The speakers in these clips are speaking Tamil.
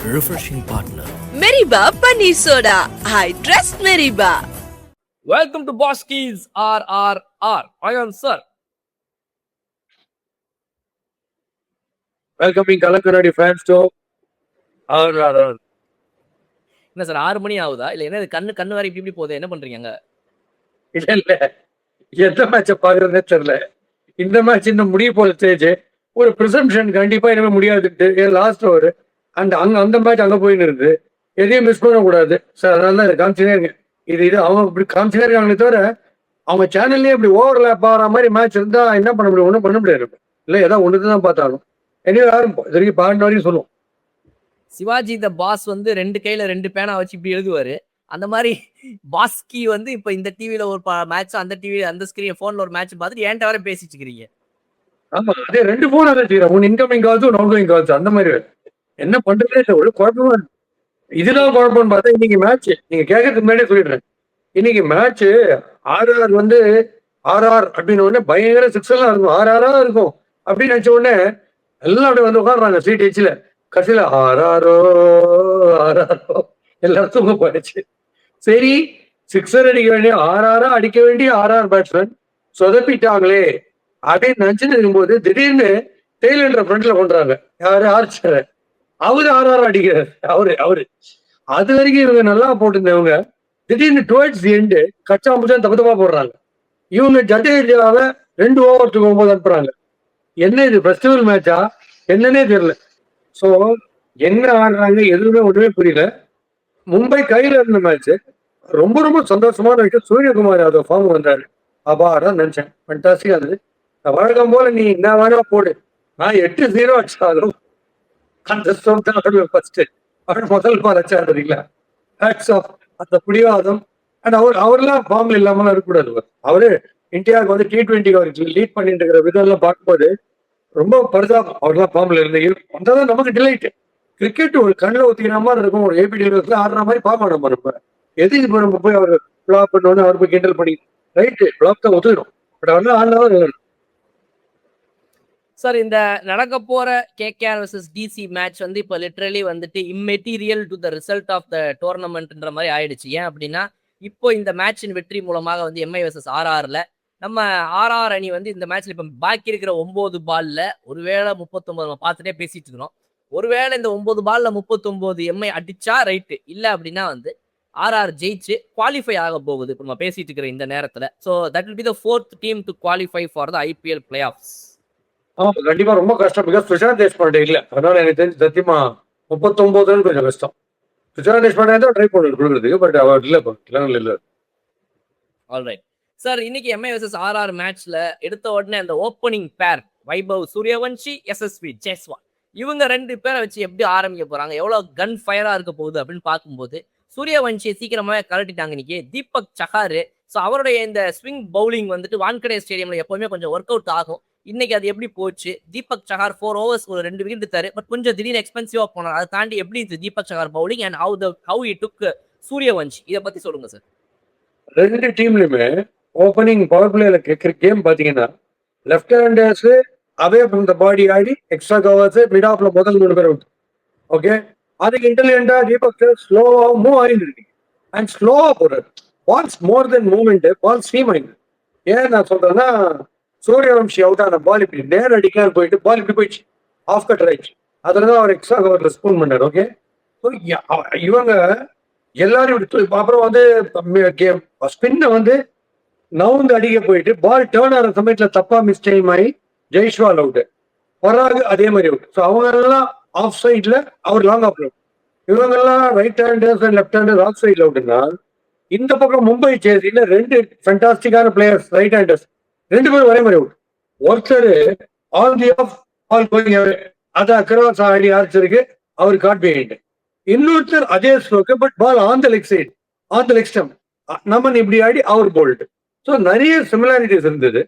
refreshing partner. Meriba Paneer Soda. I trust Meriba. Welcome to Boski's RRR. I am Sir. Welcoming Kalakaradi fans to RRR. என்ன சார் 6 மணி ஆகுதா இல்ல என்ன கண்ணு வரை இப்படி போகுது என்ன பண்றீங்க? இல்ல எந்த மேட்ச பாக்குறதுனே தெரியல. இந்த மேட்ச் இன்னும் முடிய போல ஸ்டேஜ் ஒரு ப்ரிசம்ஷன் கண்டிப்பா இனிமே முடியாதுட்டு லாஸ்ட் ஓவர் அந்த மேட்ச் அங்க போயின்னு இருக்கு. எதையும் மிஸ் பண்ண கூடாது சார். அதனால தான் காமிச்சுனே இருக்கேன். இது அவங்க இப்படி காமிச்சுனே இருக்காங்களே தவிர அவங்க சேனல்லே இப்படி ஓவர்லேப் ஆகிற மாதிரி மேட்ச் இருந்தா என்ன பண்ண முடியும்? ஒன்றும் பண்ண முடியாது. இல்லை ஏதாவது ஒன்று தான் பார்த்தாலும் என்ன யாரும் இது பாடின வரையும் சொல்லுவோம். சிவாஜி த பாஸ் வந்து 2 கையில 2 பேனா வச்சு இப்படி எழுதுவாரு. அந்த மாதிரி பாஸ்கி வந்து இப்ப இந்த டிவில ஒரு மேட்ச், அந்த டிவி அந்த ஸ்கிரீன் போன்ல ஒரு மேட்ச் பார்த்துட்டு ஏன்ட்ட வர பேசிட்டு இருக்கீங்க. ஆமா, அதே 2 போன் அதை செய்யறோம். ஒன்னு இன்கமிங் கால்ஸ், ஒன்னு அவுட்கோயிங் கால்ஸ். அந்த மாதிரி என்ன பண்றதே இல்லை. ஒரு குழப்பமா இருக்கு. இதுதான் குழப்பம்னு பார்த்தா இன்னைக்கு மேட்ச் நீங்க கேட்கறதுக்கு முன்னாடியே சொல்லிடுறேன். இன்னைக்கு மேட்ச் ஆர்ஆர் வந்து ஆர்ஆர் அப்படின்னு உடனே பயங்கர சிக்ஸ் எல்லாம் இருக்கும். ஆர்ஆரா இருக்கும் அப்படின்னு நினைச்ச உடனே எல்லாம் அப்படி வந்து உட்காடுறாங்க சீட் எச்சில. கடைசியில ஆர்ஆரோ ஆர்ஆரோ எல்லாரும் தூங்க போயிடுச்சு. சரி, சிக்ஸர் அடிக்க வேண்டிய ஆர்ஆரா அடிக்க வேண்டிய ஆர்ஆர் பேட்ஸ்மேன் சொதப்பிட்டாங்களே அப்படின்னு நினைச்சுட்டு இருக்கும்போது திடீர்னு டெய்லர் ஃப்ரண்ட்ல கொண்டாங்க. யாரு? ஆர்ச்சர். அவரு ஆர்ஆர் அடிக்கிறார். அவரு அது வரைக்கும் இவங்க நல்லா போட்டிருந்தவங்க திடீர்னு டுவர்ட்ஸ் தி எண்டு கச்சா முச்சா தப்பு போடுறாங்க. இவங்க ஜடேஜாவை 2 ஓவர் தூக்கும்போது அனுப்புறாங்க. என்ன இது ஃபெஸ்டிவல் மேட்சா என்னன்னே தெரியல. ஸோ என்ன ஆடுறாங்க எதுவுமே ஒன்றுமே புரியல. மும்பை கையில இருந்த மேட்ச் ரொம்ப ரொம்ப சந்தோஷமான விஷயம். சூரியகுமார் யாதவ் ஃபார்ம் வந்தாரு. அபாரம் நினைச்சேன். ஃபண்டாஸ்டிக்கா இருந்தது. வழக்கம் போல நீ என்ன வேணா போடு, நான் 8-0 அடிச்சாலும் அந்த ஃபர்ஸ்ட் அவர் முதல் பால் அடிச்சாருங்களா. அந்த பிடிவாதம் அண்ட் அவர்லாம் ஃபார்ம்ல இல்லாமலாம் இருக்கக்கூடாது. அவரு இந்தியாவுக்கு வந்து T20 அவருக்கு லீட் பண்ணிட்டு இருக்கிற விதம் எல்லாம் பார்க்கும்போது ரொம்ப பரிதாபம். அவர்லாம் ஃபார்ம்ல இருந்து வந்தாதான் நமக்கு டிலைட். கிரிக்கெட் ஒரு கண்ணில் ஊத்திக்கிற மாதிரி இருக்கும். ஒரு ஏபிடி ஆடுற மாதிரி பார்க்க நம்ம நம்ம எது இப்போ நம்ம போய் அவர் பிளாப் பண்ணோன்னு அவர் போய் கிண்டல் பண்ணி ரைட்டு பிளாப் தான் ஒத்துக்கிறோம். பட் அவர்லாம் ஆடினாதான் சார் இந்த நடக்க போற கேகேஆர் vs டிசி மேட்ச் வந்து இப்போ லிட்டரலி வந்துட்டு immaterial to the result of the டோர்னமெண்ட்ன்ற மாதிரி ஆயிடுச்சு. ஏன் அப்படின்னா இப்போ இந்த மேட்சின் வெற்றி மூலமாக வந்து எம்ஐ vs ஆர்ஆர்ல நம்ம ஆர்ஆர் அணி வந்து இந்த மேட்ச்ல இப்போ பாக்கி இருக்கிற 9 பால்ல ஒருவேளை 39 நம்ம பார்த்துட்டே பேசிட்டு இருக்கிறோம். ஒருவேளை இந்த 9 பால்ல 39 எம்ஐ அடிச்சா ரைட்டு, இல்ல அப்படின்னா வந்து ஆர்ஆர் ஜெயிச்சு குவாலிஃபை ஆக போகுது இப்போ நம்ம பேசிட்டு இருக்கிற இந்த நேரத்துல. So that will be the 4th team to qualify for the IPL play of. கண்டிப்பா ரொம்ப கஷ்டம். பிகாஸ் பிரசாந்த் தேஷ்பாண்டே இல்ல. அதனால எனக்கு தெரிஞ்சு சத்தியமா 39 கொஞ்சம் கஷ்டம். பிரசாந்த் தேஷ்பாண்டே தான் ட்ரை பண்ணி கொடுக்குறதுக்கு. பட் அவர் இல்ல. ஆல்ரைட் சார், இன்னைக்கு எம்ஐ vs ஆர்ஆர் மேட்ச்ல எடுத்த உடனே அந்த ஓப்பனிங் பேர் வைபவ் சூரியவன்ஷி, எஸ்எஸ்வி ஜெய்ஸ்வால், இவங்க 2 பேரை வச்சு எப்படி ஆரம்பிக்க போறாங்க, எவ்வளவு கன் ஃபயரா இருக்க போகுது அப்படின்னு பார்க்கும்போது சூரியவன்ஷியை சீக்கிரமாவே கலட்டிட்டாங்க இன்னைக்கு. தீபக் சஹாரு, ஸோ அவருடைய இந்த ஸ்விங் பவுலிங் வந்துட்டு வான்கடே ஸ்டேடியம்ல எப்பவுமே கொஞ்சம் ஒர்க் அவுட் ஆகும். இன்னைக்கு அது எப்படி போச்சு? தீபக் சஹார் 4 overs ஒரு 2 விக்கெட் எடுத்தாரு. பட் கொஞ்சம் திடீர்னு எக்ஸ்பென்சிவா போனார். அதை தாண்டி எப்படி இது Deepak Chahar bowling and how he took Suryavanshi, இதை பத்தி சொல்லுங்க சார். 2 டீம்லயுமே ஓப்பனிங் பவர் பிளேல கேட்கிற கேம் பாத்தீங்கன்னா left handers away from the body ஆடி எக்ஸ்ட்ரா கவர்ஸ் மிட் ஆஃப்ல முதல் 3 பேர் அவுட். ஓகே, அதுக்கு இன்டெலிஜென்டா தீபக் ஸ்லோவா மூவ் ஆகிட்டு இருக்கு. அண்ட் ஸ்லோவா போறாரு. பால்ஸ் மோர் தென் மூவ்மெண்ட், பால் ஸ்ட்ரீம் ஆயிடுது. ஏன் நான் சொல்றேன்னா சூரியவம்சி அவுட் ஆன பால் இப்படி நேரம் அடிக்கலாம் போயிட்டு பால் இப்படி போயிடுச்சு, ஆஃப் கட் ஆயிடுச்சு. அதுலதான் அவர் எக்ஸ்ட்ரா கவர்ல ஸ்பூன் பண்ணார். ஓகே, இவங்க எல்லாரும் அப்புறம் வந்து ஸ்பின்னை வந்து நவுந்து அடிக்க போயிட்டு பால் டேர்ன் ஆகிற சமயத்துல தப்பா மிஸ்டேக் ஆகி ஜெய்ஸ்வால் அவுட், வராது அதே மாதிரி அவுட். ஸோ அவங்க எல்லாம் ஆஃப் சைட்ல, அவர் லாங் ஆஃப் அவுட். இவங்க எல்லாம் right handers and left handers off சைட்ல அவுட்னா இந்த பக்கம் மும்பை சேசில 2 ஃபென்டாஸ்டிக்கான பிளேயர்ஸ் ரைட் ஹேண்டர்ஸ் 2 பேரும் ஒரே மாதிரி அவுட். ஒருத்தர் all the off all going away, அது அக்ராஸ் ஆடி ஆர்ச்சருக்கு அவர் காட் பிஹைண்ட். இன்னொருத்தர் அதே stroke but ball on the leg side, on the leg stump, நம்ம இப்படி ஆடி அவர் போல்ட். ஸோ நிறைய சிமிலாரிட்டிஸ் இருந்தது.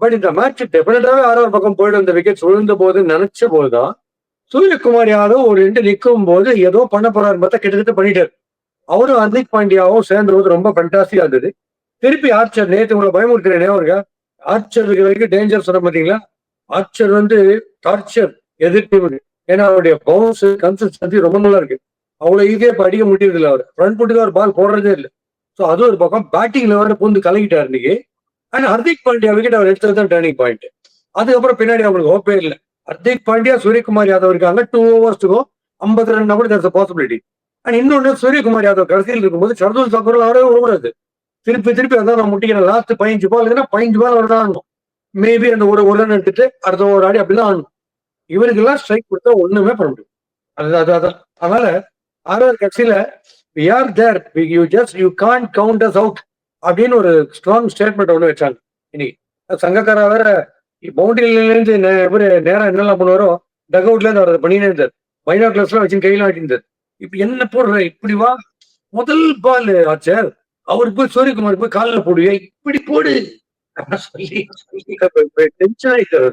பட் இந்த மேட்ச் டெஃபினட்டாவே ஆர்ஆர் பக்கம் போயிட்டு அந்த விக்கெட்ஸ் விழுந்த போது நினைச்ச போதுதான் சூரியகுமார் யாதவ் ஒரு 2 நிற்கும் போது ஏதோ பண்ண போறாரு பார்த்தா கிட்டத்தட்ட பண்ணிட்டாரு. அவரும் ஹர்திக் பாண்டியாவும் சேர்ந்த போது ரொம்ப ஃபண்டாஸ்டிக்கா இருந்தது. திருப்பி ஆர்ச்சர் நேற்று உங்களை பயமுறுத்துறேனே அவருக்கு ஆர்ச்சர் இருக்கிற வரைக்கும் டேஞ்சர் சொன்ன பார்த்தீங்களா. ஆர்ச்சர் வந்து டார்ச்சர் எதிர்ப்பு ஏன்னா அவருடைய பவுன்ஸ் கன்சிஸ்டன்சி ரொம்ப நல்லா இருக்கு. அவ்வளவு ஈஸியா இப்ப அடிக்க முடியறது இல்லை. அவர் ஃப்ரண்ட் புட்டுக்கு அவர் பால் போடுறதே இல்லை. ஸோ அது ஒரு பக்கம் பேட்டிங்ல வேற பூந்து கலக்கிட்டார் இன்னைக்கு. ஆனா ஹர்திக் பாண்டியா விக்கெட் அவர் எடுத்தது தான் டேர்னிங் பாயிண்ட். அதுக்கப்புறம் பின்னாடி அவங்களுக்கு ஹோப்பே இல்லை. ஹர்திக் பாண்டியா, சூரியகுமார் யாதவ் இருக்காங்க. 2 overs 50 ரன் கூட there's a possibility. அண்ட் இன்னொன்னு சூரியகுமார் யாதவ் கடைசியில் இருக்கும்போது ஷர்துல் தாக்கூர் அவரே ஓடுறது. திருப்பி அதான் நான் முட்டிக்கிறேன். லாஸ்ட் 15 பால் 15 பால் அவர் தான் ஆடணும். மேபி அந்த ஒரு ரன் எடுத்துட்டு அடுத்த ஒரு ஆடி அப்படிதான் ஆடணும். இவருக்கு எல்லாம் ஸ்ட்ரைக் கொடுத்தா ஒண்ணுமே பண்ண முடியும். அதான் அதனால ஆர்ஆர் கட்சியில we are there, you can't count us out அப்படின்னு ஒரு ஸ்ட்ராங் ஸ்டேட்மெண்ட் ஒண்ணு வச்சாங்க இன்னைக்கு. சங்கக்காரா வேற பவுண்டரியில இருந்து இவரு நேரம் என்னெல்லாம் பண்ணுவாரோ டக் அவுட்ல இருந்து அவர் பண்ணினே இருந்தார். பைனாகுலர்ஸ் எல்லாம் வச்சு கையில ஆட்டிருந்தார். இப்ப என்ன போடுற இப்படி வா, முதல் பால் ஆச்சர் அவருக்கு போய் சூரியகுமார் போய் காலில் போடுவியா, இப்படி போடு சொல்லி டென்ஷன் ஆயிட்டாரு.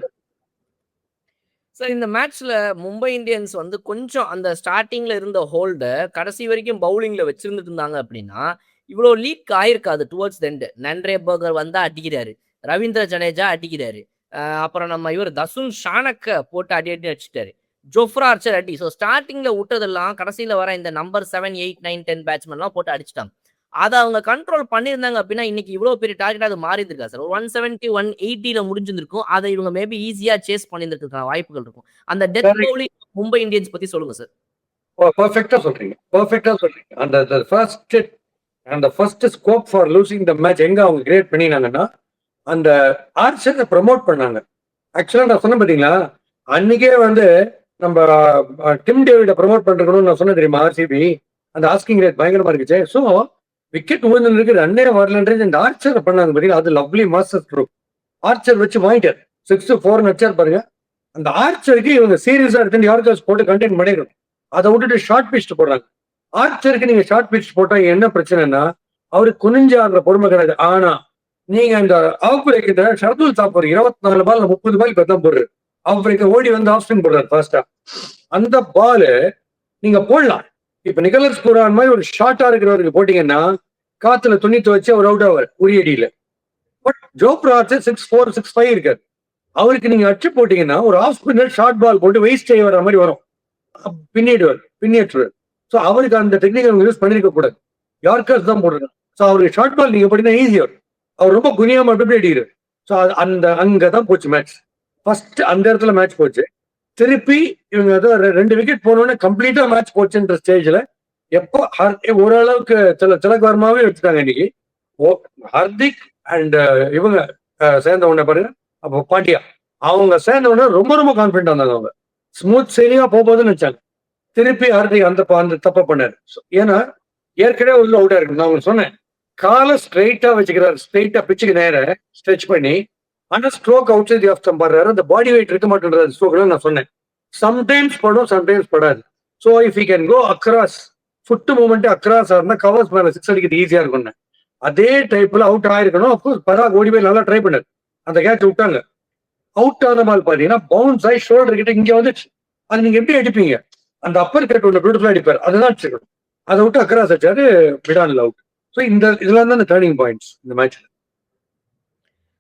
சார் இந்த மேட்ச்ல மும்பை இந்தியன்ஸ் வந்து கொஞ்சம் அந்த ஸ்டார்டிங்ல இருந்த ஹோல்ட கடைசி வரைக்கும் பவுலிங்ல வச்சிருந்துட்டு இருந்தாங்க அப்படின்னா இவ்வளவு லீக் ஆயிருக்காது. Towards the end Nandre Burger வந்தா அடிக்கிறாரு, ரவீந்திர ஜடேஜா அடிக்கிறாரு, அப்புறம் நம்ம இவர் தசுன் ஷானக்க போட்டு அடி அடிச்சிட்டாரு, ஜோஃப்ரா ஆர்ச்சர் அடி. ஸோ ஸ்டார்டிங்ல விட்டதெல்லாம் கடைசியில வர இந்த நம்பர் 7, 8, 9, 10 பேட்ஸ்மேன்லாம் போட்டு அடிச்சிட்டாங்க. அதை அவங்க கண்ட்ரோல் பண்ணியிருந்தாங்க அப்படின்னா இன்னைக்கு இவ்வளவு பெரிய டார்கெட் அது மாறி இருக்கா சார். ஒரு 170, 180 முடிஞ்சிருக்கும். அதை இவங்க மேபி ஈஸியா சேஸ் பண்ணியிருக்கிறதுக்கான வாய்ப்புகள் இருக்கும். அந்த டெத் பவுலிங் மும்பை இந்தியன்ஸ் பத்தி சொல்லுங்க சார். பர்ஃபெக்டா சொல்றீங்க. அந்த first scope for losing the match எங்க அவங்க கிரியேட் பண்ணினாங்கன்னா அந்த ஆர்ச்சரை ப்ரமோட் பண்ணாங்க. ஆக்சுவலா நான் சொன்னேன் பாத்தீங்களா, அன்னைக்கே வந்து நம்ம டிம் டேவிட ப்ரமோட் பண்றதுன்னு நான் சொன்னேன் தெரியுமா. ஆர்சிபி அந்த ஆஸ்கிங் ரேட் பயங்கரமா இருக்குச்சு. ஸோ விக்கெட் விழுந்துருக்கு, ரன்னே வரலன்றது இந்த ஆர்ச்சர் பண்ணாங்க பாத்தீங்களா. அது லவ்லி மாஸ்டர் ஸ்ட்ரோக். ஆர்ச்சர் வச்சு வாங்கிட்டார். 6-4 அடிச்சார் பாருங்க. அந்த ஆர்ச்சருக்கு இவங்க சீரியஸா எடுத்து யார்கர்ஸ் போட்டு கண்டெயின் பண்ணிடணும். அதை விட்டுட்டு ஷார்ட் பிச் போடுறாங்க. ஆர்ச்சருக்கு நீங்க ஷார்ட் பிச் போட்டா என்ன பிரச்சனைனா அவருக்கு குனிஞ்சு ஆடுற பொறுமை கிடையாது. ஆனா நீங்க இந்த ஆஃப் பிரேக் ஷர்துல் தாக்கூர் 24 பால் 30 பால் இப்பதான் போடுறாரு. ஆஃப் பிரேக் ஓடி வந்து ஆஃப் ஸ்பின் போடுறாரு ஃபாஸ்டா. அந்த பால் நீங்க போடலாம். இப்ப நிக்கலஸ் பூரான் மாதிரி ஒரு ஷார்ட்டா இருக்கிறவருக்கு போட்டீங்கன்னா காத்துல துணி துவச்சு அவர் அவுட் ஆவார் உரியடியில. பட் ஜோப்ரா ஆர்ச்சர் 6-4, 6-5 இருக்காரு. அவருக்கு நீங்க அச்சு போட்டீங்கன்னா ஒரு ஆஃப் ஸ்பின்னர் ஷார்ட் பால் போட்டு வேஸ்ட் ஆகி வர மாதிரி வரும், பின்னேற்றுவார். ஸோ அவருக்கு அந்த டெக்னிக் அவங்க யூஸ் பண்ணிருக்க கூடாது. யார்கர்ஸ் தான் போடுறாங்க. ஸோ அவருக்கு ஷார்ட் பால் நீங்க போட்டீங்கன்னா ஈஸியா அவர் ரொம்ப குனியாம அப்படி அடிக்கிறார். ஸோ அந்த அங்கதான் போச்சு மேட்ச். ஃபர்ஸ்ட் அந்த இடத்துல மேட்ச் போச்சு. திருப்பி இவங்க ஏதோ 2 விக்கெட் போனோடனே கம்ப்ளீட்டா மேட்ச் போச்சுன்ற ஸ்டேஜ்ல எப்போ ஓரளவுக்கு திலக் வர்மாவே வச்சுட்டாங்க இன்னைக்கு. ஹர்திக் அண்ட் இவங்க சேர்ந்த உடனே பாருங்க, அப்போ பாண்டியா அவங்க சேர்ந்த உடனே ரொம்ப ரொம்ப கான்பிடண்டா இருந்தாங்க. அவங்க ஸ்மூத் சரியா போகுதுன்னு வச்சாங்க. திருப்பி ஹர்திக் அந்த தப்ப பண்ணாரு. ஏன்னா ஏற்கனவே உள்ள அவுட்டா இருக்கு. நான் உங்களுக்கு சொன்னேன், காலை ஸ்ட்ரெயிட்டா வச்சுக்கிறாரு, ஸ்ட்ரெயிட்டா பிச்சுக்கு நேர ஸ்ட்ரெச் பண்ணி ஆனா stroke outside off stump பாடுறாரு. அந்த பாடி வெயிட் இருக்க மாட்டேன்றது ஸ்ட்ரோக்ல நான் சொன்னேன். சம்டைம்ஸ் படும், சம்டைம்ஸ் படாது. So if you can go across, foot movement across இருந்தா கவர்ஸ் மேல 6 அடிக்கிறது ஈஸியா இருக்கும். அதே டைப்ல அவுட் ஆயிருக்கணும். அப்கோர்ஸ் பராக் ஓடி போய் நல்லா ட்ரை பண்ணாரு. அந்த கேட்ச் விட்டாங்க. அவுட் ஆன பால் பாத்தீங்கன்னா பவுன்ஸ் ஆகி ஷோல்டர் கிட்ட இங்க வந்துச்சு. அது நீங்க எப்படி அடிப்பீங்க? அந்த அப்பர் கட் ஒன்று பியூட்டிஃபுல்லா அடிப்பார், அதுதான் அடிச்சிருக்கணும். அதை விட்டு அக்ராஸ் அடிச்சாரு, விடானில் அவுட். ஸோ இதெல்லாம் தான் டர்னிங் பாயிண்ட்ஸ் இந்த மேட்ச்ல.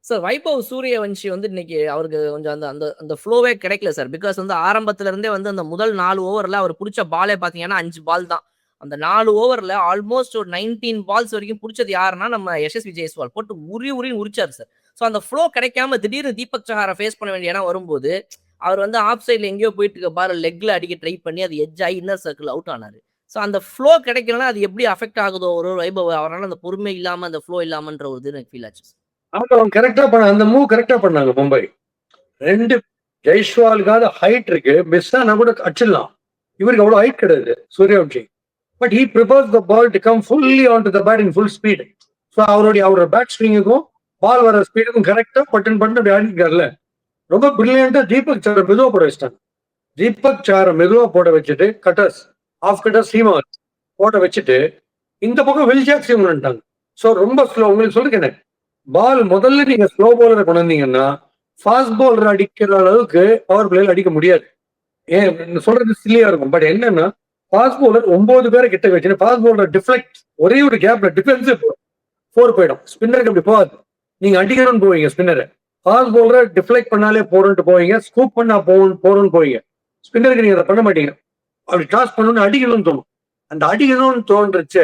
சார் வைபவ் சூரியவன்ஷி வந்து இன்னைக்கு அவருக்கு கொஞ்சம் அந்த அந்த அந்த ஃப்ளோவே கிடைக்கல சார். பிகாஸ் வந்து ஆரம்பத்துல இருந்தே வந்து அந்த முதல் 4 ஓவர்ல அவர் பிடிச்ச பாலே பாத்தீங்கன்னா 5 பால் தான். அந்த 4 ஓவர்ல ஆல்மோஸ்ட் ஒரு 19 பால்ஸ் வரைக்கும் பிடிச்சது யாருன்னா நம்ம யசஸ்வி ஜெய்ஸ்வால் போட்டு உரிச்சாரு சார். ஸோ அந்த ஃப்ளோ கிடைக்காம திடீர்னு தீபக் சஹாரை ஃபேஸ் பண்ண வேண்டிய இடம் வரும்போது அவர் வந்து ஆஃப் சைட்ல எங்கேயோ போயிட்டு இருக்க பாரு லெக்ல அடிக்க ட்ரை பண்ணி அது எட்ஜ் ஆகி இன்னர் சர்க்கிள் அவுட் ஆனாரு. ஸோ அந்த ஃப்ளோ கிடைக்கலன்னா அது எப்படி அஃபெக்ட் ஆகுதோ ஒரு வைபவ், அவரால் அந்த பொறுமை இல்லாம அந்த ஃப்ளோ இல்லாமன்ற ஒரு இது எனக்கு ஃபீல் ஆச்சு. அவங்க கரெக்டா பண்ண அந்த மூவ் கரெக்டா பண்ணாங்க மும்பை. 2 ஜெய்ஸ்வாலுக்காக ஹைட் இருக்கு, மிஸ் ஆனா கூட அடிச்சிடலாம். இவருக்கு அவ்வளவு ஹைட் கிடையாது Suryavanshi. But he prepares the ball to come fully on to the bat in full speed. So அவரோட பேட் ஸ்விங்குக்கும் பால் வர ஸ்பீடுக்கும் கரெக்டா பட்டன் அப்படி ஆடிக்கார்ல. ரொம்ப பிரில்லியண்டா தீபக் சாரை மெதுவா போட வச்சிட்டாங்க. தீபக் சாரை மெதுவா போட வச்சுட்டு கட்டர்ஸ் ஆஃப் கட்டர்ஸ் சீமார் போட வச்சுட்டு இந்த பக்கம் வில்ஜாக் சீம் பண்ணிட்டாங்க. ஸோ ரொம்ப ஸ்லோ. உங்களுக்கு சொல்லிருக்கேன், பால் முதல்ல நீங்க ஸ்லோ பவுலரை கொண்டு வந்தீங்கன்னா ஃபாஸ்ட் பவுலர் அடிக்கிற அளவுக்கு பவர் பிளேயர் அடிக்க முடியாது. ஏன் சொல்றது சில்லியா இருக்கும். பட் என்னன்னா ஃபாஸ்ட் பவுலர் 9 பேரை கிட்ட வச்சு ஃபாஸ்ட் பவுலர் டிஃப்ளெக்ட் ஒரே ஒரு கேப்ல டிஃபென்சிவ் 4 போயிடும். ஸ்பின்னருக்கு அப்படி போகாது. நீங்க அடிக்கணும்னு போவீங்க ஸ்பின்னரை. ஃபாஸ்ட் பவுலரை டிஃப்ளெக்ட் பண்ணாலே போறோம்னு போவீங்க, ஸ்கூப் பண்ணா போறோம்னு போவீங்க. ஸ்பின்னருக்கு நீங்க அதை பண்ண மாட்டீங்க. அப்படி டாஸ் பண்ணணும்னு அடிக்கணும்னு தோணும். அந்த அடிக்கணும்னு தோன்றச்ச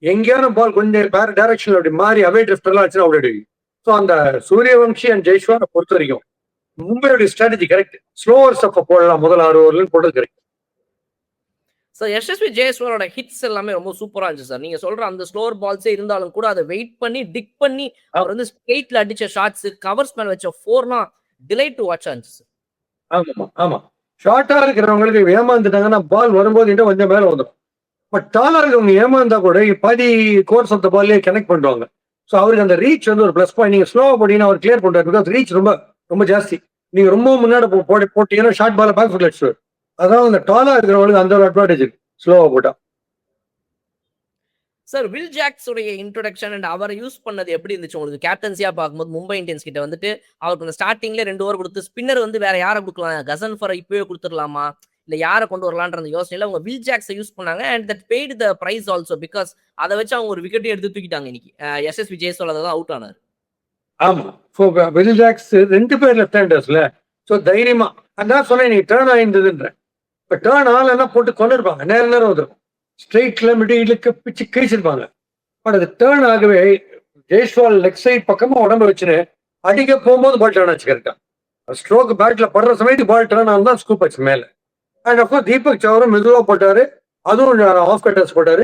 எங்கேயான பால் கொஞ்சம் வேற டைரக்ஷன்ல அப்படி மாறி அவே ட்ரிஃப்ட் எல்லாம் ஆச்சுன்னா அவுட் ஆயிடுவீங்க. ஸோ அந்த சூரியவம்சி அண்ட் ஜெய்ஸ்வாலை பொறுத்த வரைக்கும் மும்பையோட ஸ்ட்ராட்டஜி கரெக்ட். ஸ்லோவர் ஸ்டெப் போடலாம் முதல் 6 ஓவர்லன்னு போட்டது கரெக்ட். சார் எஸ்எஸ்வி ஜெயஸ்வரோட ஹிட்ஸ் எல்லாமே ரொம்ப சூப்பரா இருந்துச்சு சார். நீங்க சொல்ற அந்த ஸ்லோவர் பால்ஸே இருந்தாலும் கூட அதை வெயிட் பண்ணி டிக் பண்ணி அவர் வந்து ஸ்ட்ரெயிட்ல அடிச்ச ஷாட்ஸ், கவர்ஸ் மேல வச்ச 4லாம் டிலைட் டு வாட்ச் ஆச்சு சார். ஆமா ஆமா. ஷார்ட்டா இருக்கிறவங்களுக்கு ஏமாந்துட்டாங்கன்னா பால் வரும்போது இன்னும் கொஞ்சம் மேல வந்துடும். பட் டாலா இருக்கவங்க ஏமாந்தா கூட பாதி கோர்ஸ் ஆஃப் த பால்லே கனெக்ட் பண்ணுவாங்க. ஸோ அவருக்கு அந்த ரீச் வந்து ஒரு பிளஸ் பாயிண்ட். நீங்க ஸ்லோவா போட்டீங்கன்னா அவர் கிளியர் பண்றாரு. பிகாஸ் ரீச் ரொம்ப ரொம்ப ஜாஸ்தி. நீங்க ரொம்ப முன்னாடி போட்டீங்கன்னா ஷார்ட் பால பேக் ஃபுட் அடிச்சுவார். அதான் அந்த டாலா இருக்கிறவங்களுக்கு அந்த ஒரு அட்வான்டேஜ் இருக்கு ஸ்லோவா போட்டா. சார் வில் ஜாக்ஸ் உடைய இன்ட்ரோடக்ஷன் அண்ட் அவரை யூஸ் பண்ணது எப்படி இருந்துச்சு உங்களுக்கு? கேப்டன்சியா பார்க்கும்போது மும்பை இந்தியன்ஸ் கிட்ட வந்துட்டு அவருக்கு அந்த ஸ்டார்டிங்ல 2 ஓவர் கொடுத்து ஸ்பின்னர் வந்து வேற யாரை கொடுக்கலாம், கசன்ஃபரை இப்பவே கொடுத்துடலாமா இல்ல யாரை கொண்டு வரலான்ற அந்த யோசனையில அவங்க வில் ஜாக்ஸை யூஸ் பண்ணாங்க. And that paid the price also because அதை வச்சு அவங்க ஒரு விக்கெட்டை எடுத்து தூக்கிட்டாங்க இன்னைக்கு. எஸ்எஸ்வி ஜெயஸ்வால் தான் அவுட் ஆனார். ஆமா. வில் ஜாக்ஸ் 2 பேர் லெஃப்ட் ஹேண்டர்ஸ்ல. ஸோ தைரியமா அதான் சொன்னேன் நீ டேர்ன் ஆயிருந்ததுன்ற. இப்போ டேர்ன் ஆகலன்னா போட்டு கொண்டு இருப்பாங்க. நேரம் வந்துடும். ஸ்ட்ரெயிட்ல மிடிலுக்கு பிச்சு கிழிச்சிருப்பாங்க. பட் அது டேர்ன் ஆகவே ஜெய்ஸ்வால் லெக் சைட் பக்கமா உடம்பு வச்சுன்னு அடிக்க போகும்போது பால் டேர்ன் ஆச்சு கரெக்டா. ஸ்ட்ரோக் பேட்ல படுற சமயத்துக்கு பால் டேர்ன் ஆனா தான் ஸ்கூப் ஆச்சு மேல. அண்ட் அப்கோர்ஸ் தீபக் சவரும் மெதுவா போட்டாரு. அதுவும் ஆஃப் கட்டர்ஸ் போட்டாரு.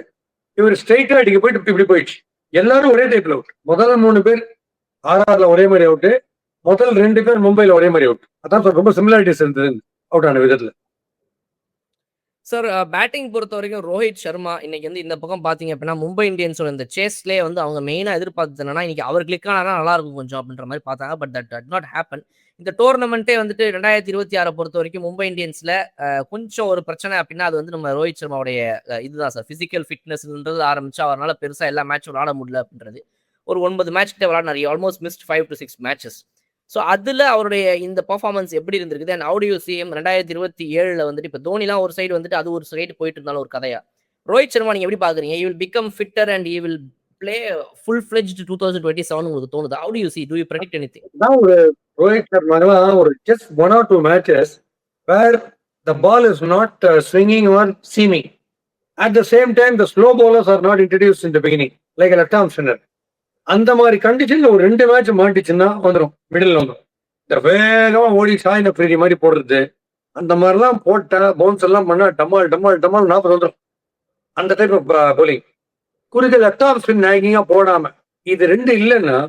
இவர் ஸ்ட்ரெயிட்டா அடிக்க போயிட்டு இப்படி போயிடுச்சு. எல்லாரும் ஒரே டைப்ல அவுட். முதல் 3 பேர் ஆர்ஆர்ல ஒரே மாதிரி அவுட்டு. முதல் 2 பேர் மும்பைல ஒரே மாதிரி அவுட். அதான் ரொம்ப சிமிலாரிட்டிஸ் இருந்தது அவுட் ஆன விதத்துல. சார் பேட்டிங் பொறுத்த வரைக்கும் ரோஹித் சர்மா இன்னைக்கு வந்து இந்த பக்கம் பாத்தீங்க அப்படின்னா மும்பை இந்தியன்ஸோட இந்த சேஸ்லேயே வந்து அவங்க மெயினா எதிர்பார்த்தது என்னன்னா இன்னைக்கு அவர் கிளிக் ஆனா நல்லா இருக்கும் கொஞ்சம் அப்படின்ற மாதிரி பார்த்தாங்க. But that did not happen. இந்த டோர்னமெண்ட்டே வந்துட்டு 2026 பொறுத்த வரைக்கும் மும்பை இந்தியன்ஸ்ல கொஞ்சம் ஒரு பிரச்சனை அப்படின்னா அது வந்து நம்ம ரோஹித் சர்மாவுடைய இதுதான் சார். பிசிக்கல் ஃபிட்னஸ்ன்றது ஆரம்பிச்சு அவரால் பெருசா எல்லா மேட்சும் விளாட முடியல அப்படின்றது. ஒரு 9 மேட்ச் கிட்ட விளாடினார். Almost missed 5 to 6 matches. So அதில் அவருடைய இந்த பர்ஃபார்மன்ஸ் எப்படி இருந்திருக்குது? And how do you see him 2027 வந்துட்டு இப்போ தோனிலாம் ஒரு சைடு வந்துட்டு அது ஒரு சைடு போயிட்டு இருந்தாலும் ஒரு கதையா. ரோஹித் சர்மா நீங்க எப்படி பாக்குறீங்க? he will become fitter and he will play full fledged 2027 உங்களுக்கு தோணுது? how do you see? do you predict anything? நான் ஒரு ரோஹித் சர்மா ஒரு just 1 or 2 matches where the ball is not swinging or seaming. At the same time the slow bowlers are not introduced in the beginning like a left arm spinner. அந்த மாதிரி கண்டிஷன்ல ஒரு 2 மேட்ச் மாட்டிச்சுன்னா வந்துடும். மிடில் வந்துடும். இந்த வேகமா ஓடி சாய்ந்த பிரீதி மாதிரி போடுறது அந்த மாதிரிலாம் போட்ட பவுன்ஸ் எல்லாம் பண்ணா டமால் 40 வந்துடும். அந்த டைப் ஆஃப் போலிங். குறித்த லெஃப்ட் ஆஃப் ஸ்பின் நாயகிங்கா போடாம இது 2 இல்லைன்னா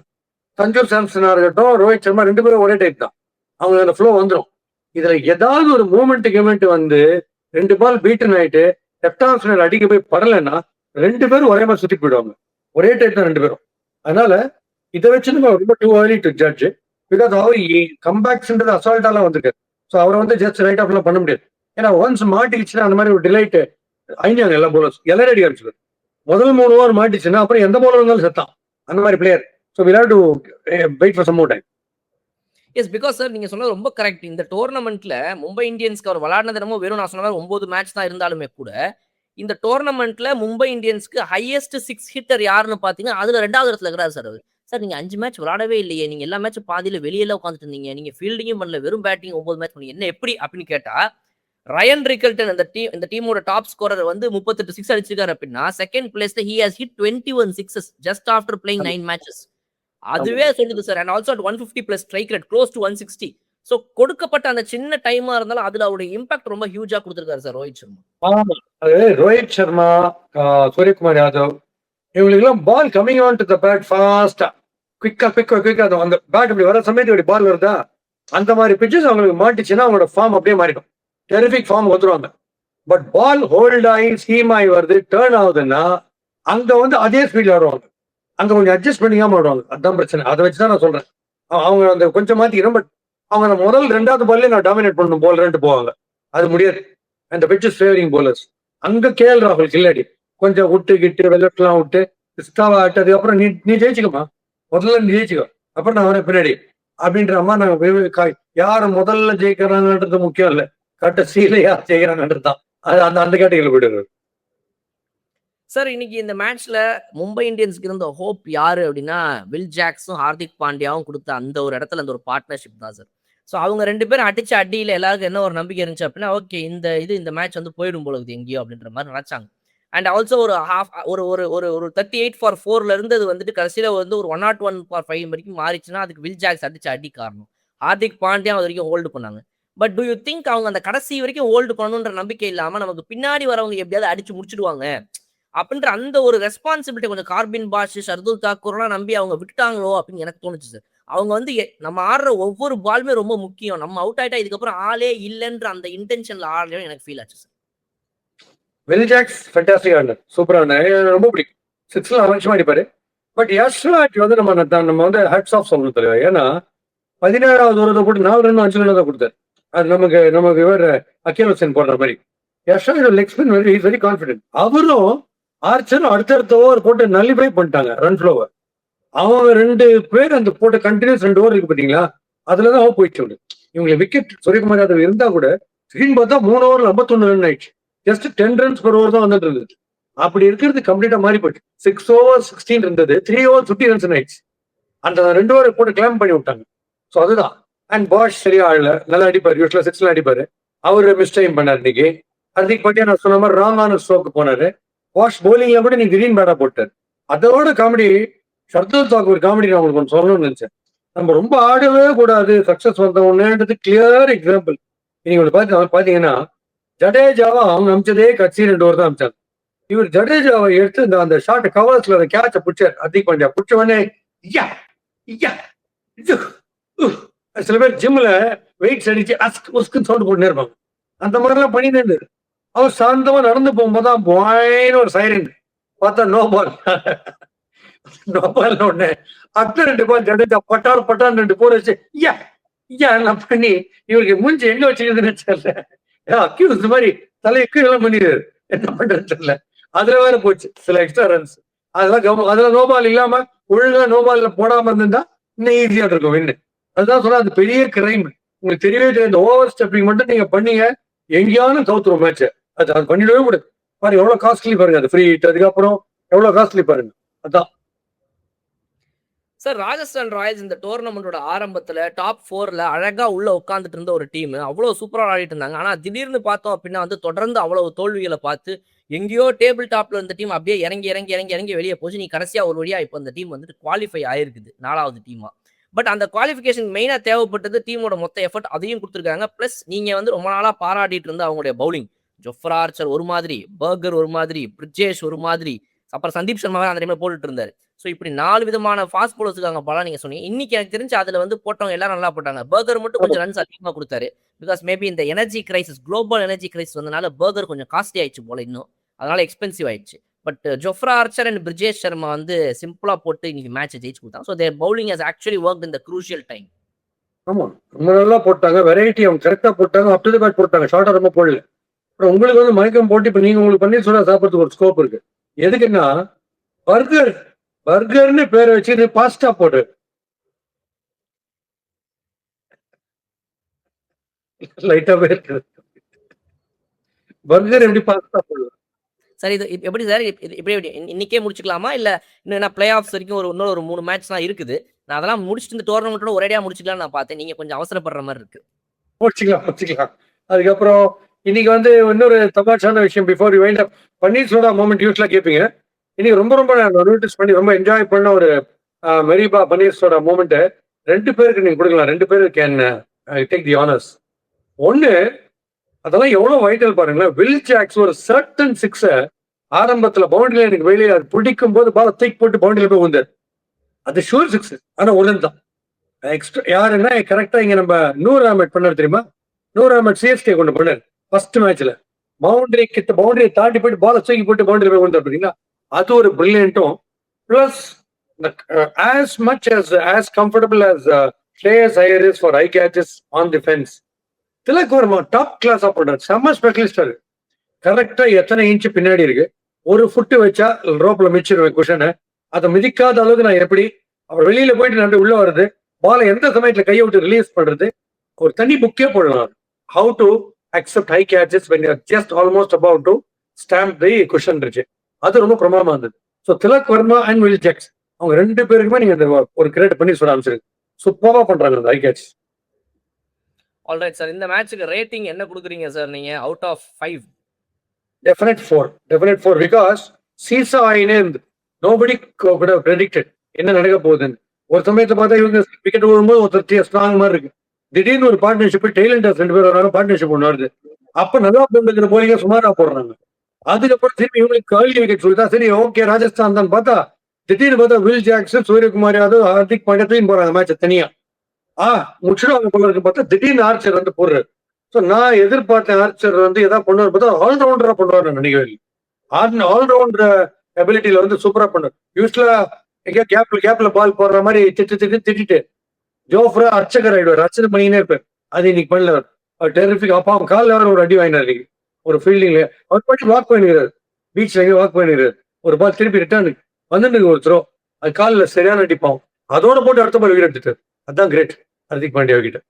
சஞ்சு சாம்சனா இருக்கட்டும் ரோஹித் சர்மா 2 பேரும் ஒரே டைப் தான். அவங்க அந்த ஃப்ளோ வந்துடும். இதுல ஏதாவது ஒரு மூமெண்ட் வந்து 2 பால் பீட்டன் ஆயிட்டு லெஃப்ட் ஆஃப் ஸ்பின்னர் அடிக்க போய் படலைன்னா 2 பேரும் ஒரே மாதிரி சுத்தி போயிடுவாங்க. ஒரே டைப் தான் 2 பேரும். அதனால இதை வச்சு நம்ம ரொம்ப too early to judge. Because அவர் கம்பேக்ஸ்ன்றது அசால்ட்டாலாம் வந்திருக்காரு. ஸோ அவரை வந்து ஜஸ்ட் ரைட் ஆஃப்லாம் பண்ண முடியாது. ஏன்னா ஒன்ஸ் மாட்டிக்கிச்சுன்னா அந்த மாதிரி ஒரு டிலைட் அழிஞ்சாங்க எல்லா போலர்ஸ். எல்லாரும் அடி ஆரம்பிச்சு முதல் 3 ஓவர் மாட்டிச்சுன்னா அப்புறம் எந்த போலர் இருந்தாலும் செத்தான் அந்த மாதிரி player. So we have to wait for some more time. Yes because sir நீங்க சொன்னது ரொம்ப கரெக்ட். இந்த டோர்னமெண்ட்ல மும்பை இந்தியன்ஸ்க்கு அவர் விளையாடினது என்னமோ வெறும் நான் சொன்ன மாதிரி 9 மேட்ச் தான் இருந்தாலுமே கூட இந்த டோர்னமெண்ட்ல மும்பை இந்தியன்ஸ்க்கு ஹையஸ்ட் 6 ஹிட்டர் யாருன்னு பாத்தீங்கன்னா அதுல 2வது இடத்துல இருக்கிறார் சார் அவர். சார் நீங்க 5 மேட்ச் விளையாடவே இல்லையே, நீங்க எல்லா மேட்சும் பாதியில வெளியில உட்காந்துட்டு இருந்தீங்க, நீங்க ஃபீல்டிங்கும் பண்ணல, வெறும் பேட்டிங் 9 மேட்ச் பண்ணி என்ன எப்படி அப்படின்னு கேட்டா ரயன் ரிக்கல்டன் இந்த டீமோட டாப் ஸ்கோரர் வந்து 38 6 அடிச்சிருக்காரு அப்படின்னா செகண்ட் பிளேஸ்ல he has hit 21 sixes just after playing 9 matches. அதுவே சொல்லுது sir. And also 150 plus strike rate close to 160. So கொடுக்கப்பட்ட அந்த சின்ன டைமா இருந்தாலும் அதுல அவருடைய இம்பாக்ட் ரொம்ப ஹியூஜா கொடுத்துருக்காரு சார் ரோஹித் சர்மா. ஆமா அது ரோஹித் சர்மா, சூரியகுமார் யாதவ் இவங்களுக்கு எல்லாம் ball coming on to the bat ஃபாஸ்டா குவிக்கா அந்த பேட் இப்படி வர சமயத்து இப்படி பால் வருதா அந்த மாதிரி பிச்சஸ் அவங்களுக்கு மாட்டிச்சுன்னா அவங்களோட ஃபார்ம் அப்படியே மாறிடும். டெரிஃபிக் ஃபார்ம் வந்துருவாங்க. பட் பால் ஹோல்ட் ஆகி ஸ்கீம் ஆகி வருது டேர்ன் ஆகுதுன்னா அங்க வந்து அதே ஸ்பீட்ல வருவாங்க. அங்க கொஞ்சம் அட்ஜஸ்ட் பண்ணிக்காம வருவாங்க. அதுதான் பிரச்சனை. அதை வச்சுதான் நான் சொல்றேன் அவங்க அந்த கொஞ்சம் மாத்திக்கிறோம். பட் அவங்க முதல் 2வது பால்ல நான் டாமினேட் பண்ணணும் போல் 2 போவாங்க. அது முடியாது. அந்த பிச்சஸ் ஃபேவரிங் போலர்ஸ் அங்க கேஎல் ராகுல் கில்லாடி கொஞ்சம் விட்டு கிட்டு வெள்ளட்லாம் விட்டு ஸ்டாவா ஆட்டது அப்புறம் நீ ஜெயிச்சுக்கமா முதல்ல நீ ஜெயிச்சுக்கோ அப்புறம் நான் வரேன் பின்னாடி அப்படின்ற அம்மா நாங்க யாரு முதல்ல ஜெயிக்கிறாங்கன்றது முக்கியம் இல்லை. கடைசியில யார் ஜெயிக்கிறாங்கன்றது தான். அது அந்த கேட்டகரியில் போயிடுறாரு. சார் இன்னைக்கு இந்த மேட்ச்ல மும்பை இந்தியன்ஸ்க்கு இருந்த ஹோப் யாரு அப்படின்னா வில் ஜாக்ஸும் ஹார்திக் பாண்டியாவும் கொடுத்த அந்த ஒரு இடத்துல அந்த ஒரு பார்ட்னர்ஷிப் தான் சார். ஸோ அவங்க 2 பேரும் அடிச்ச அடியில எல்லாருக்கும் என்ன ஒரு நம்பிக்கை இருந்துச்சு அப்படின்னா, ஓகே இந்த மேட்ச் வந்து போயிடும் போல இருக்குது எங்கேயோ அப்படின்ற மாரி நெனச்சாங்க. அண்ட் ஆல்சோ ஒரு ஒரு ஒரு ஒரு ஒரு 38-4ல இருந்தது வந்துட்டு கடைசியில வந்து ஒரு 101-5 வரைக்கும் மாறிச்சுன்னா, அதுக்கு வில் ஜாக்ஸ் அடிச்ச அடி காரணம். ஹார்திக் பாண்டியா அது வரைக்கும் ஹோல்டு பண்ணாங்க. பட் டூ யூ திங்க் அவங்க அந்த கடைசி வரைக்கும் ஹோல்டு பண்ணணுன்ற நம்பிக்கை இல்லாம, நமக்கு பின்னாடி வரவங்க எப்படியாவது அடிச்சு முடிச்சுடுவாங்க அப்படின்ற அந்த ஒரு ரெஸ்பான்சிபிலிட்டி கொஞ்சம் கார்பின் பாஷ், ஷர்துல் தாக்கூர்லாம் நம்பி அவங்க விட்டுட்டாங்களோ அப்படின்னு எனக்கு தோணுச்சு சார். அவங்க வந்து நம்ம ஆடுற ஒவ்வொரு பாலுமே ரொம்ப முக்கியம். நம்ம அவுட் ஆயிட்டா இதுக்கப்புறம் ஆளே இல்லன்ற அந்த இன்டென்ஷன்ல ஆடலன்னு எனக்கு ஃபீல் ஆச்சு சார். வில் ஜாக்ஸ் ஃபேண்டாஸ்டிக் ஆடினார். சூப்பரா ஆடினார். எனக்கு ரொம்ப பிடிக்கும். 6ல அவசியமா அடிப்பாரு. பட் யஷ்ராஜ் வந்து நம்ம வந்து ஹேட்ஸ் ஆஃப் சொல்லணும் தலைவர். ஏன்னா 17வது ஓவரை போட்டு 4 ரன் 5 ரன் தான் கொடுத்தாரு. அது நமக்கு இவர் அக்கீல் ஹுசைன் போடுற மாதிரி. Yash Raj leg spin very confident. அவரும் ஆர்ச்சரும் அடுத்தடுத்த ஓவர் போட்டு நல்லிஃபை பண்ணிட்டாங்க ரன் ஃப்ளோவை. அவங்க 2 பேர் அந்த போட்ட கண்டினியூஸ் 2 ஓவர் இருக்கு பாத்தீங்களா, அதுலதான் அவன் போயிடுச்சு விடு. இவங்களை விக்கெட் சூரியகுமார் யாதவ் இருந்தா கூட ஸ்கிரீன் பார்த்தா 3 ஓவர்ல 51 ரன் ஆயிடுச்சு. ஜஸ்ட் 10 ரன்ஸ் per ஓவர் தான் வந்துட்டு இருந்தது. அப்படி இருக்கிறது கம்ப்ளீட்டா மாறி போயிடுச்சு. 6 ஓவர் 16 இருந்தது, 3 ஓவர் 50 ரன்ஸ் ஆயிடுச்சு. அந்த 2 ஓவர் போட்டு கிளைம் பண்ணி விட்டாங்க. ஸோ அதுதான். அண்ட் பாஷ் சரியா ஆடல, நல்லா அடிப்பாரு. யூஸ்வலா 6ல அடிப்பாரு. அவரு மிஸ்டைம் பண்ணார் இன்னைக்கு. ஹர்திக் பாண்டியா நான் சொன்ன மாதிரி ராங்கான ஸ்ட்ரோக்கு போனாரு. வாஷ் போலிங்ல கூட நீங்க கிரீன் பேட்டா போட்டாரு. அதோட காமெடி ஷர்துல் தாக்கூர் காமெடி நான் உங்களுக்கு சொல்லணும்னு நினைச்சேன். நம்ம ரொம்ப ஆடவே கூடாது, சக்சஸ் வந்தவொன்னேன்றது கிளியர் எக்ஸாம்பிள். நீங்க பாத்தீங்கன்னா ஜடேஜாவை அவங்க அமிச்சதே கட்சி 2 ஓவர் தான் அமிச்சாங்க. இவர் ஜடேஜாவை எடுத்து அந்த ஷார்ட் கவர்ஸ்ல அந்த கேட்ச பிடிச்சார். ஹர்திக் பாண்டியா பிடிச்ச உடனே சில பேர் ஜிம்ல வெயிட்ஸ் அடிச்சு உஸ்குன்னு சவுண்ட் போட்டுனே இருப்பாங்க. அந்த மாதிரி எல்லாம் பண்ணிட்டு அவர் சாந்தமா நடந்து போகும்போதுதான் பாயின்னு ஒரு சைரன் பார்த்தா நோ பால். நோ பால் உடனே அடுத்த 2 பால் ஜடேஜா பட்டான் 2 போர் வச்சு எல்லாம் பண்ணி இவருக்கு மூஞ்சி எங்க வச்சுக்கிறதுன்னு தெரியல. அக்யூஸ் மாதிரி தலையை கீழே பண்ணிடுறாரு. என்ன பண்றது தெரியல. அதுல வேற போச்சு சில எக்ஸ்ட்ரா ரன்ஸ். அதெல்லாம் நோ பால் இல்லாம ஒழுங்கா நோ பால்ல போடாம இருந்தா இன்னும் ஈஸியா இருக்கும் வின்னு. அதுதான் சொன்னா அது பெரிய கிரைம். உங்களுக்கு தெரியவே தெரியும். இந்த ஓவர் ஸ்டெப்பிங் மட்டும் நீங்க பண்ணீங்க எங்கேயாலும் தோத்துரும் மேட்ச. அது பண்ணிடவே கூடாது. பாருங்க எவ்வளவு காஸ்ட்லி பாருங்க. அது ஃப்ரீ ஹிட் அதுக்கப்புறம் எவ்வளவு காஸ்ட்லி பாருங்க. அதான் சார். ராஜஸ்தான் ராயல்ஸ் இந்த டோர்னமெண்டோட ஆரம்பத்துல டாப் 4ல அழகா உள்ள உட்காந்துட்டு இருந்த ஒரு டீம், அவ்வளவு சூப்பரா ஆடிட்டு இருந்தாங்க. ஆனா திடீர்னு பார்த்தோம் அப்படின்னா வந்து தொடர்ந்து அவ்வளவு தோல்விகளை பார்த்து எங்கேயோ டேபிள் டாப்ல இருந்த டீம் அப்படியே இறங்கி வெளியே போச்சு. நீ கடைசியா ஒரு வழியா இப்போ இந்த டீம் வந்துட்டு குவாலிஃபை ஆயிருக்குது 4வது டீமா. பட் அந்த குவாலிஃபிகேஷன் மெயினா தேவைப்பட்டது டீமோட மொத்த எஃபர்ட், அதையும் கொடுத்துருக்காங்க. பிளஸ் நீங்க வந்து ரொம்ப நாளா பாராட்டிட்டு இருந்த அவங்களுடைய பவுலிங், ஜொஃப்ரா ஆர்ச்சர் ஒரு மாதிரி, பர்கர் ஒரு மாதிரி, பிரிஜேஷ் ஒரு மாதிரி, அப்புறம் சந்தீப் சர்மா அந்த டைம்ல போட்டுட்டு இருந்தாரு. ஸோ இப்படி 4 விதமான ஃபாஸ்ட் போலர்ஸ் இருக்காங்க பாலா நீங்க சொன்னீங்க. இன்னைக்கு எனக்கு தெரிஞ்சு அதுல வந்து போட்டவங்க எல்லாரும் நல்லா போட்டாங்க. பர்கர் மட்டும் கொஞ்சம் ரன்ஸ் அதிகமா கொடுத்தாரு. பிகாஸ் மேபி இந்த energy crisis, global energy crisis வந்தனால பர்கர் கொஞ்சம் காஸ்ட்லி ஆயிடுச்சு போல, இன்னும் அதனால எக்ஸ்பென்சிவ் ஆயிடுச்சு. But Jofra Archer and Brijesh Sharma வந்து சிம்பிளா போட்டு இன்னைக்கு மேட்ச் ஜெயிச்சு கொடுத்தாங்க. So their bowling has actually work in the crucial time. ஆமா ரொம்ப நல்லா போட்டாங்க. வெரைட்டி அவங்க கரெக்டா போட்டாங்க. அப் டு தி பேட் போட்டாங்க. ஷார்ட்டா ரொம்ப போடல. அப்புறம் உங்களுக்கு வந்து மயக்கம் போட்டு இப்ப நீங்க உங்களுக்கு பண்ணி சொல்ல சாப்பிட்றதுக்கு ஒரு ஸ்கோப் இருக்கு. எதுக்குன்னா பர்கர்னு பேரை வச்சு பாஸ்டா போடு. லைட்டாவே இருக்கு. பர்கர் எப்படி பாஸ்தா போடுவோம்? சார் இது எப்படி சார் இப்படி இன்னைக்கே முடிச்சுக்கலாமா, இல்ல இன்னும் பிளே ஆஃப்ஸ் வரைக்கும் இன்னொரு 3 மேட்ச் தான் இருக்குது. நான் அதெல்லாம் முடிச்சுட்டு இந்த டோர்னமெண்ட்டோட ஒரேடியா முடிச்சுக்கலாம் நான் பார்த்தேன். நீங்க கொஞ்சம் அவசரப்படுற மாதிரி இருக்கு. முடிச்சுக்கலாம். அதுக்கப்புறம் இன்னைக்கு வந்து இன்னொரு தமாஷான விஷயம். பிஃபோர் யூ வைண்ட் அப், பன்னீர் சோடா மூமெண்ட் யூஸ்ல கேட்பீங்க. இன்னைக்கு ரொம்ப நோட்டீஸ் பண்ணி ரொம்ப என்ஜாய் பண்ண ஒரு மெரிபா பன்னீர் சோடா மூமெண்ட் 2 பேருக்கு நீங்க கொடுக்கலாம். 2 பேருக்கு கேன் டேக் தி ஆனர்ஸ். ஒன்னு அதெல்லாம் எவ்வளவு வைட்டல் பாருங்களேன். வில் ஜாக்ஸ் ஒரு சர்டன் 6 ஆரம்பத்துல பவுண்டரியில எனக்கு வெளியே அது பிடிக்கும் போது பால தூக்கி போட்டு பவுண்டரியில போய் வந்தார். அது ஷூர் 6. ஆனா உடன் தான் எக்ஸ்ட்ரா யாருன்னா கரெக்டா இங்க நம்ம நூர் அஹமத் பண்ணாரு தெரியுமா? நூர் அஹமத் சிஎஸ்கே கொண்டு பண்ணார் ஃபர்ஸ்ட் மேட்ச்ல. பவுண்டரியை தாண்டி போயிட்டு பால தூக்கி போட்டு பவுண்டரி போய் வந்தார் பாத்தீங்களா? அது ஒரு பிரில்லியன்ட்டும். Plus as much as comfortable as Shreyas Iyer is for high catches on defense, Tilak Varma top கிளாஸா போட்டார். செம்ம ஸ்பெஷலிஸ்ட். கரெக்டா எத்தனை இன்ச்சு பின்னாடி இருக்கு, ஒரு ஃபுட்டு வச்சா ரோப்ல மிச்சிருவேன் குஷனை. அதை மிதிக்காத அளவுக்கு நான் எப்படி அவர் வெளியில போயிட்டு நான் உள்ள வருது, பாலை எந்த சமயத்துல கையை விட்டு ரிலீஸ் பண்றது, ஒரு தனி புக்கே போடலாம். How to accept high catches when you are just almost about to stamp the cushion இருந்துச்சு. அது ரொம்ப பிரமாதமா இருந்தது. So Tilak Varma and Will Jacks அவங்க 2 பேருக்குமே நீங்க ஒரு கிரியேட் பண்ணி சொல்ல ஆரம்பிச்சிருக்கு. சூப்பரா பண்றாங்க அந்த ஹை கேட்ச். Alright sir. இந்த மேட்ச்க்கு ரேட்டிங் என்ன குடுக்குறீங்க சார் நீங்க அவுட் ஆஃப் 5? Definite 4 because சீசா ஆயினே இருந்து நோபடி could have predicted என்ன நடக்க போகுதுன்னு. ஒரு சமயத்துல பார்த்தா இவங்க விக்கெட் விழும்போது ஒருத்தர் ஸ்ட்ராங் மாதிரி இருக்கு. திடீர்னு ஒரு பார்ட்னர்ஷிப் டெய்லண்டர்ஸ் 2 பேர் வராங்க, பார்ட்னர்ஷிப் ஒன்று வருது. அப்ப நல்லா போடுற போலிங்க சுமாரா போடுறாங்க. அதுக்கப்புறம் திரும்பி இவங்களுக்கு ஏர்லி விக்கெட் சொல்லிட்டா சரி ஓகே ராஜஸ்தான் தான் பார்த்தா திடீர்னு பார்த்தா வில் ஜாக்சன், சூரியகுமார் யாதவ், ஹார்திக் பாண்டியா தூக்கி போறாங்க மேட்ச தனியா. முடிச்சிடுவாங்க போல இருக்கு பார்த்தா திடீர்னு ஆர்ச்சர் வந்து போடுறாரு. ஸோ நான் எதிர்பார்த்தேன் ஆர்ச்சர் வந்து எதாவது பண்ணுவார் பார்த்தா ஆல்ரவுண்டரா பண்ணுவார். நான் நினைக்கவே ஆல்ரவுண்டர் எபிலிட்டியில வந்து சூப்பரா பண்ணுவார். யூஸ்வலா எங்கேயா கேப்ல பால் போடுற மாதிரி திட்டிட்டு ஜோஃப்ரா அர்ச்சகர் ஆயிடுவார், அர்ச்சனை பண்ணினே இருப்பார். அது இன்னைக்கு பண்ணல. டெரிஃபிக். அப்பா அவன் காலில் அவர் அடி வாங்கினார் ஒரு ஃபீல்டிங்ல. அவர் பாட்டி வாக் பண்ணிடுறாரு, பீச்ல எங்கேயும் வாக் பண்ணிடுறாரு. ஒரு பால் திருப்பி ரிட்டர்னு வந்துட்டு ஒரு த்ரோ, அது காலில் சரியான அடிப்பான். அதோட போட்டு அடுத்த பால் விக்கெட் எடுத்துட்டார். அதுதான் கிரேட் ஹர்திக் பாண்டியா கிட்ட.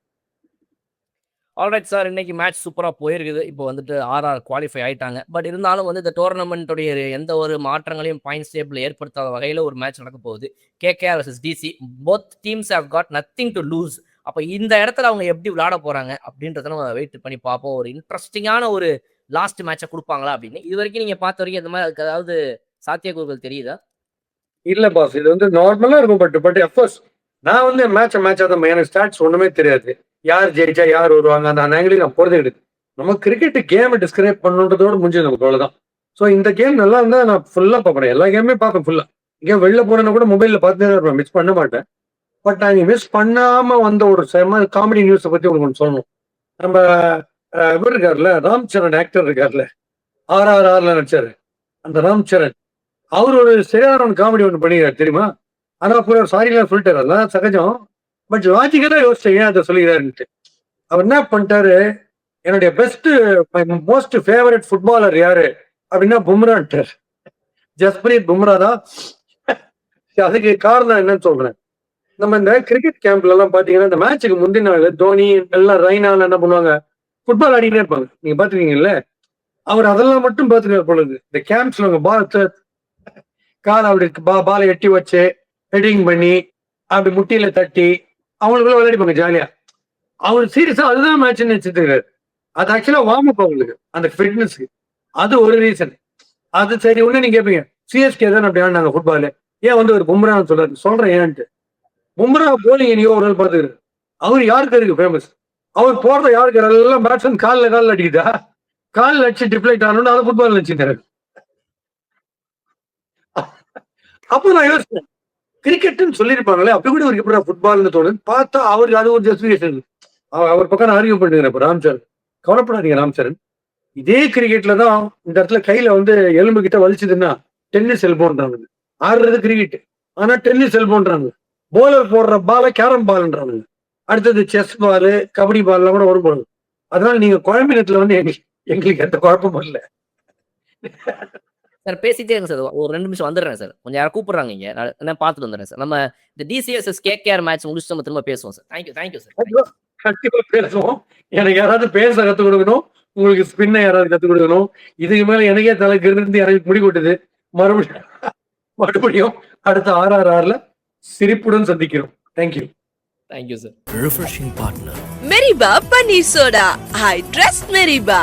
Alright sir. இன்னைக்கு மேட்ச் சூப்பரா போயிருக்குது. இப்போ வந்துட்டு ஆர்ஆர் குவாலிஃபை ஆயிட்டாங்க. பட் இருந்தாலும் வந்து இந்த டோர்னமெண்ட்டுடைய எந்த ஒரு மாற்றங்களையும் பாயிண்ட்ஸ் டேபிள் ஏற்படுத்தாத வகையில் ஒரு மேட்ச் நடக்க போகுது. KKR vs DC. Both teams have got nothing to lose. அப்போ இந்த இடத்துல அவங்க எப்படி விளையாட போறாங்க அப்படின்றத நம்ம வெயிட் பண்ணி பார்ப்போம். ஒரு இன்ட்ரெஸ்டிங்கான ஒரு லாஸ்ட் மேட்சை கொடுப்பாங்களா அப்படின்னு. இது வரைக்கும் நீங்க பார்த்த வரைக்கும் இந்த மாதிரி அதுக்கு ஏதாவது சாத்தியக்கூறுகள் தெரியுதா? இல்ல பாஸ், இது வந்து நார்மலா இருக்கும். பட் அஃப்கோர்ஸ் நான் வந்து மேட்சா தான் எனக்கு ஸ்டாட்ஸ் ஒண்ணுமே தெரியாது. யார் ஜெயிச்சா யார் வருவாங்க அந்த ஆங்கிலும் நான் போறதே கிடையாது. நம்ம கிரிக்கெட் கேமை டிஸ்கிரைப் பண்ணுன்றதோட முடிஞ்சது நமக்கு அவ்வளவுதான். ஸோ இந்த கேம் நல்லா இருந்தா நான் ஃபுல்லா பார்ப்பேன், எல்லா கேமே பார்ப்பேன் ஃபுல்லா. இங்கே வெளில போறேன்னா கூட மொபைல்ல பார்த்துட்டே தான் இருப்பேன், மிஸ் பண்ண மாட்டேன். பட் நான் மிஸ் பண்ணாம வந்த ஒரு காமெடி நியூஸை பத்தி உங்களுக்கு ஒன்று சொல்லணும். நம்ம இவர் இருக்காருல்ல, ராம் சரண் ஆக்டர் இருக்காருல்ல, RRRல நடிச்சாரு அந்த ராம் சரண். அவர் ஒரு சரியான காமெடி ஒன்று பண்ணிக்கிறார் தெரியுமா? ஆனா கூட சாரிலாம் சொல்லிட்டாரு, அதெல்லாம் சகஜம். பட் லாஜிக்கலா யோசிச்சேன் ஏன் அதை சொல்லிக்கிறாருன்ட்டு. அவர் என்ன பண்ணிட்டாரு, என்னுடைய பெஸ்ட் மோஸ்ட் ஃபேவரட் ஃபுட்பாலர் யாரு அப்படின்னா பும்ரான்ட்டார். ஜஸ்பிரீத் பும்ரா தான். அதுக்கு காரணம் என்னன்னு சொல்றேன். நம்ம இந்த கிரிக்கெட் கேம்ப்ல எல்லாம் பாத்தீங்கன்னா இந்த மேட்சுக்கு முந்தின நாள் தோனி எல்லாம் ரெய்னால என்ன பண்ணுவாங்க, ஃபுட்பால் ஆடினே இருப்பாங்க. நீங்க பாத்துருக்கீங்கல்ல, அவர் அதெல்லாம் மட்டும் பாத்துருக்காரு பொழுது. இந்த கேம்ப்ஸ்ல அவங்க காலை அப்படி பாலை எட்டி வச்சு ஹெட்டிங் பண்ணி அப்படி முட்டியில தட்டி அவங்களுக்குள்ள விளையாடிப்பாங்க ஜாலியா. அவர் சீரியஸா அதுதான் மேட்ச் நினைச்சிருக்காரு. அது ஆக்சுவலா வார்ம் அப் அவங்களுக்கு அந்த ஃபிட்னஸ்க்கு. அது ஒரு ரீசன். அது சரி ஒண்ணு நீங்க கேட்பீங்க, சிஎஸ்கே தான் அப்படி ஆடினாங்க ஃபுட்பால், ஏன் வந்து ஒரு பும்ரான்னு சொல்றேன் ஏன்ட்டு. பும்ரா போலிங் என்னையோ ஒரு நாள் பாத்துக்கிறாரு. அவர் யாருக்கு இருக்கு ஃபேமஸ், அவர் போடுற யாருக்கு எல்லாம் பேட்ஸ்மேன் காலில் அடிக்குதா, காலில் அடிச்சு டிப்ளைட் ஆனோன்னு அதை ஃபுட்பால் நினைச்சுக்கிறாரு. அப்போ நான் யோசிச்சேன், கிரிக்கெட்னு சொல்லியிருப்பாங்களே அப்படி கூட ஒரு எப்படி ஃபுட்பால்னு தோணுது பார்த்தா அவருக்கு அது ஒரு ஜஸ்டிஃபிகேஷன். அவர் பக்கம் நான் ஆர்கியூ பண்ணுறேன். இப்போ ராம் சரண் கவலைப்படாதீங்க, ராம் சரண் இதே கிரிக்கெட்ல தான் இந்த இடத்துல கையில வந்து எலும்பு கிட்ட வலிச்சுதுன்னா டென்னிஸ் எல்போன்றாங்க. ஆடுறது கிரிக்கெட், ஆனா டென்னிஸ் எல்போன்றாங்க. போலர் போடுற பால கேரம் பால்ன்றாங்க. அடுத்தது செஸ் பால், கபடி பால்லாம் கூட வரும் போடுது. அதனால நீங்க குழம்பினத்துல வந்து எங்களுக்கு எந்த குழப்பமும் இல்லை. சார் பேசிட்டே இருங்க சார், ஒரு 2 நிமிஷம் வந்துடுறேன் சார். கொஞ்சம் யாரும் கூப்பிடுறாங்க இங்க, நான் பார்த்துட்டு வந்துடுறேன் சார். நம்ம இந்த டிசி vs கேகேஆர் மேட்ச் முடிச்சு நம்ம திரும்ப பேசுவோம் சார். Thank you sir. கண்டிப்பா பேசுவோம். எனக்கு யாராவது பேச கத்துக் கொடுக்கணும், உங்களுக்கு ஸ்பின்னை யாராவது கத்துக் கொடுக்கணும். இதுக்கு மேல எனக்கே தலைக்கு இருந்து எனக்கு முடி கொட்டுது. மறுபடியும் அடுத்த RRRல சிரிப்புடன் சந்திக்கிறோம். Thank you sir. Meriba Paneer Soda. I trust Meriba.